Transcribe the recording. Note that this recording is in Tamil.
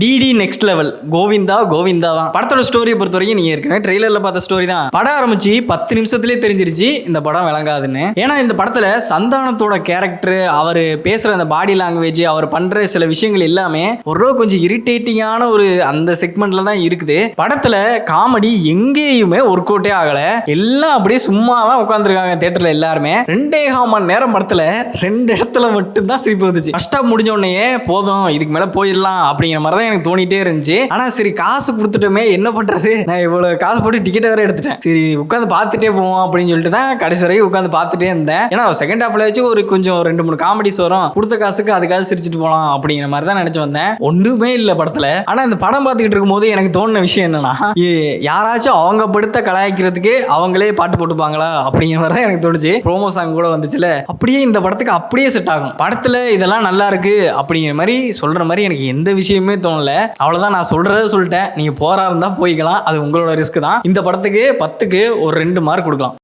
டிடி நெக்ஸ்ட் லெவல் கோவிந்தா தான். படத்தோட ஸ்டோரியை பொறுத்த வரைக்கும் நீங்க ஏற்கனவே ட்ரெய்லர்ல பார்த்த ஸ்டோரி தான். படம் ஆரம்பிச்சு 10 நிமிஷத்துலேயே தெரிஞ்சிருச்சு இந்த படம் விளங்காதுன்னு. ஏன்னா இந்த படத்துல சந்தானத்தோட கேரக்டர், அவர் பேசுற அந்த பாடி லாங்குவேஜ், அவர் பண்ற சில விஷயங்கள் எல்லாமே ஒரு கொஞ்சம் இரிட்டேட்டிங்கான ஒரு அந்த செக்மெண்ட்ல தான் இருக்குது. படத்துல காமெடி எங்கேயுமே ஒர்க் அவுட்டே ஆகல. எல்லாம் அப்படியே சும்மா தான் உட்காந்துருக்காங்க தியேட்டர்ல எல்லாருமே. 2.5 மணி நேரம் படத்துல 2 இடத்துல மட்டும் தான் சிரிப்பு வந்துச்சு. ஃபர்ஸ்ட் ஹாஃப் முடிஞ்ச உடனே போதும் இதுக்கு மேல போயிடலாம் அப்படிங்கிற மாதிரி தான் எனக்கு தோணிட்டே இருந்துச்சு. ஆனா சரி காசு கொடுத்துட்டோமே என்ன பண்றது, நான் இவ்வளவு காசு போட்டு டிக்கெட் வேற எடுத்துட்டேன், சரி உட்காந்து பார்த்துட்டே போவோம் அப்படின்னு சொல்லிட்டு தான் கடைசி வரைக்கும் உட்காந்து பார்த்துட்டே இருந்தேன். ஏன்னா செகண்ட் ஹாஃப்ல வச்சு ஒரு கொஞ்சம் 2-3 காமெடிஸ் வரும், கொடுத்த காசுக்கு அதுக்காக சிரிச்சுட்டு போலாம் அப்படிங்கிற மாதிரி தான் நினைச்சு வந்தேன். ஒண்ணுமே இல்ல படத்துல. ஆனா இந்த படம் பார்த்துக்கிட்டு இருக்கும் போது எனக்கு தோணுன விஷயம் என்னன்னா, யாராச்சும் அவங்க படுத்த கலாய்க்கிறதுக்கு அவங்களே பாட்டு போட்டுப்பாங்களா அப்படிங்கிற மாதிரி தான் எனக்கு தோணுச்சு. ப்ரோமோ சாங் கூட வந்துச்சுல, அப்படியே இந்த படத்துக்கு அப்படியே செட் ஆகும். படத்துல இதெல்லாம் நல்லா இருக்கு அப்படிங்கிற மாதிரி சொல்ற மாதிரி எனக்கு எந்த விஷயமே தோணல. அவ்வளவுதான், நான் சொல்றதை சொல்லிட்டேன். நீங்க போறா இருந்தா போய்க்கலாம், அது உங்களோட ரிஸ்க் தான். இந்த படத்துக்கு 10க்கு ஒரு 2 மார்க் கொடுக்கலாம்.